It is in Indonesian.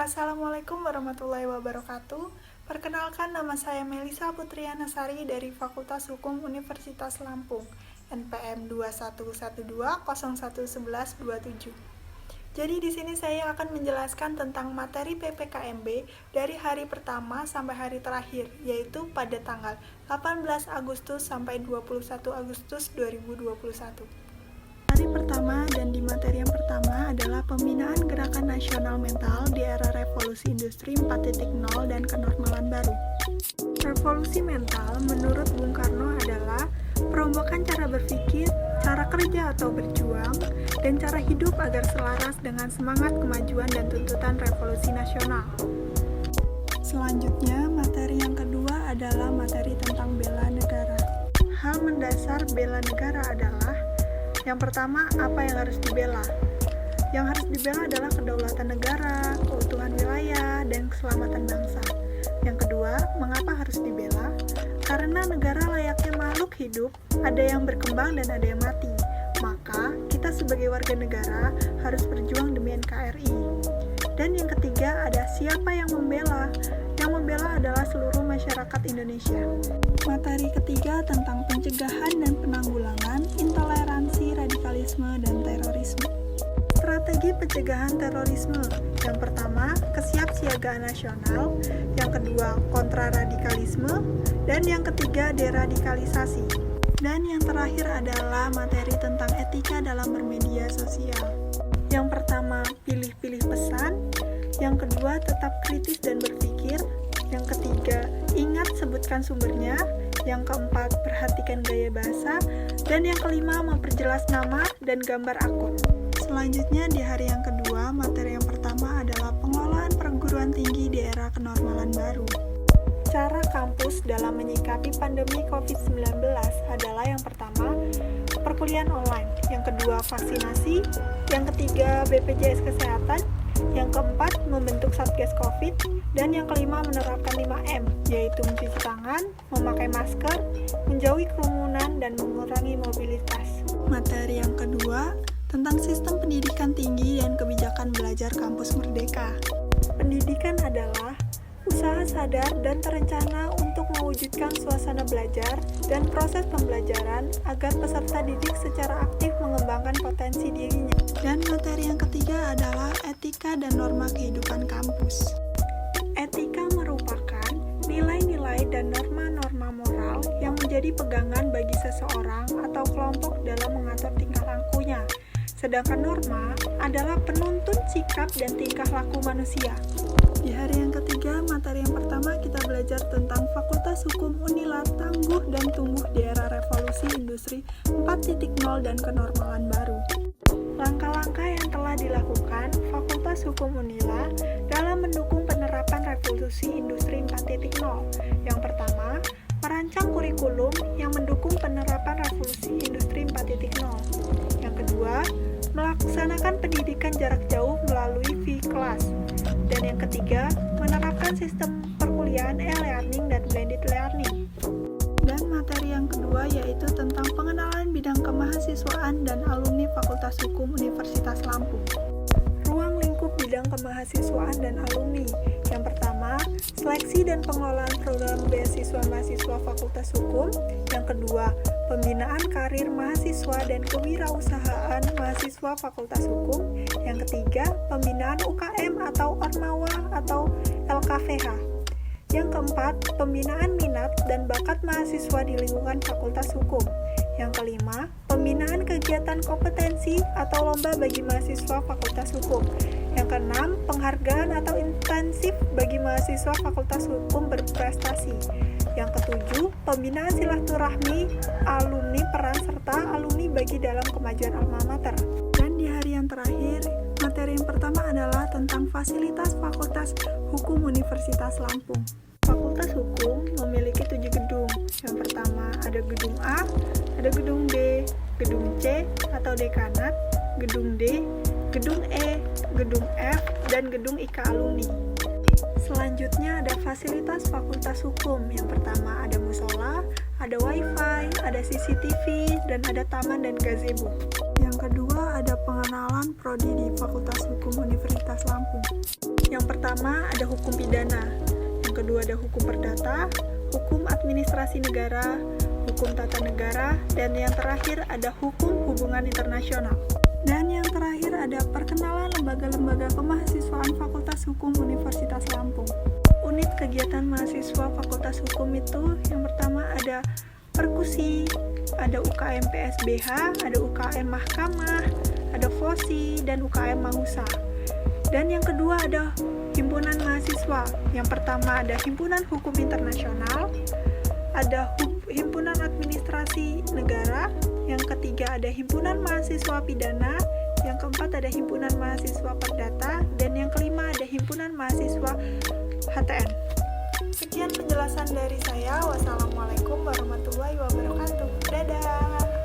Assalamualaikum warahmatullahi wabarakatuh. Perkenalkan, nama saya Melisa Putriana Sari dari Fakultas Hukum Universitas Lampung, NPM 2112011127. Jadi di sini saya akan menjelaskan tentang materi PPKMB dari hari pertama sampai hari terakhir, yaitu pada tanggal 18 Agustus sampai 21 Agustus 2021. Hari pertama dan di materi yang pertama adalah pembinaan gerakan nasional mental di era revolusi industri 4.0 dan kenormalan baru. Revolusi mental menurut Bung Karno adalah perombakan cara berpikir, cara kerja atau berjuang, dan cara hidup agar selaras dengan semangat kemajuan dan tuntutan revolusi nasional. Selanjutnya, materi yang kedua adalah materi tentang bela negara. Hal mendasar bela negara adalah yang pertama, apa yang harus dibela? Yang harus dibela adalah kedaulatan negara, keutuhan wilayah, dan keselamatan bangsa. Yang kedua, mengapa harus dibela? Karena negara layaknya makhluk hidup, ada yang berkembang dan ada yang mati. Maka, kita sebagai warga negara harus berjuang demi NKRI. Dan yang ketiga, ada siapa yang membela? Yang membela adalah seluruh masyarakat Indonesia. Materi ketiga tentang pencegahan dan penanggulangan intoleransi, radikalisme, dan terorisme. Strategi pencegahan terorisme. Yang pertama, kesiapsiagaan nasional. Yang kedua, kontraradikalisme. Dan yang ketiga, deradikalisasi. Dan yang terakhir adalah materi tentang etika dalam bermedia sosial. Yang pertama, pilih-pilih pesan. Yang kedua, tetap kritis dan berpikir. Yang ketiga, ingat sebutkan sumbernya. Yang keempat, perhatikan gaya bahasa. Dan yang kelima, memperjelas nama dan gambar akun. Selanjutnya di hari yang kedua, materi yang pertama adalah pengelolaan perguruan tinggi di era kenormalan baru. Cara kampus dalam menyikapi pandemi COVID-19 adalah yang pertama, perkuliahan online. Yang kedua, vaksinasi. Yang ketiga, BPJS Kesehatan. Yang keempat, membentuk Satgas COVID. Dan yang kelima, menerapkan 5M, yaitu mencuci tangan, memakai masker, menjauhi kerumunan, dan mengurangi mobilitas. Materi yang kedua, tentang sistem pendidikan tinggi dan kebijakan belajar kampus merdeka. Pendidikan adalah usaha sadar dan terencana untuk mewujudkan suasana belajar dan proses pembelajaran agar peserta didik secara aktif mengembangkan potensi dirinya. Dan materi yang ketiga adalah etika dan norma kehidupan kampus. Etika merupakan nilai-nilai dan norma-norma moral yang menjadi pegangan bagi seseorang atau kelompok dalam mengatur tingkah lakunya. Sedangkan norma adalah penuntun sikap dan tingkah laku manusia. Di hari yang ketiga, materi yang pertama kita belajar tentang Fakultas Hukum Unila tangguh dan tumbuh di era revolusi industri 4.0 dan kenormalan baru. Langkah-langkah yang telah dilakukan Fakultas Hukum Unila dalam mendukung penerapan revolusi industri 4.0. Yang pertama, merancang kurikulum yang mendukung penerapan revolusi industri 4.0. Yang kedua, melaksanakan pendidikan jarak jauh melalui V-Class. Dan yang ketiga, menerapkan sistem perkuliahan e-learning dan blended learning. Dan materi yang kedua yaitu tentang pengenalan bidang kemahasiswaan dan alumni Fakultas Hukum Universitas Lampung. Ruang lingkup bidang kemahasiswaan dan alumni. Yang pertama, seleksi dan pengelolaan program beasiswa mahasiswa Fakultas Hukum. Yang kedua, pembinaan karir mahasiswa dan kewirausahaan mahasiswa Fakultas Hukum. Yang ketiga, pembinaan UKM atau Ormawa atau LKVH. Yang keempat, pembinaan minat dan bakat mahasiswa di lingkungan Fakultas Hukum. Yang kelima, pembinaan kegiatan kompetensi atau lomba bagi mahasiswa Fakultas Hukum. Yang keenam, penghargaan atau intensif bagi mahasiswa Fakultas Hukum berprestasi. Yang ketujuh, pembinaan silaturahmi alumni peran serta alumni bagi dalam kemajuan alma mater. Dan di hari yang terakhir, materi yang pertama adalah tentang fasilitas Fakultas Hukum Universitas Lampung. Fakultas Hukum memiliki 7 gedung. Yang pertama ada gedung A, ada gedung B, gedung C atau dekanat, gedung D, gedung E, gedung F, dan gedung IK alumni. Selanjutnya ada fasilitas Fakultas Hukum. Yang pertama ada musola, ada wifi, ada CCTV, dan ada taman dan gazebo. Yang kedua ada pengenalan prodi di Fakultas Hukum Universitas Lampung. Yang pertama ada hukum pidana, yang kedua ada hukum perdata, hukum administrasi negara, hukum tata negara, dan yang terakhir ada hukum hubungan internasional. Dan yang terakhir ada perkenalan lembaga-lembaga kemahasiswaan Fakultas Hukum Universitas Lampung. Unit kegiatan mahasiswa Fakultas Hukum itu yang pertama ada perkusi, ada UKM PSBH, ada UKM Mahkamah, ada FOSI, dan UKM Mahusa. Dan yang kedua ada himpunan mahasiswa. Yang pertama ada Himpunan Hukum Internasional, ada Himpunan Administrasi Negara, yang ketiga ada Himpunan Mahasiswa Pidana, yang keempat ada Himpunan Mahasiswa Perdata, dan yang kelima ada Himpunan Mahasiswa HTN. Sekian penjelasan dari saya. Wassalamualaikum warahmatullahi wabarakatuh. Dadah.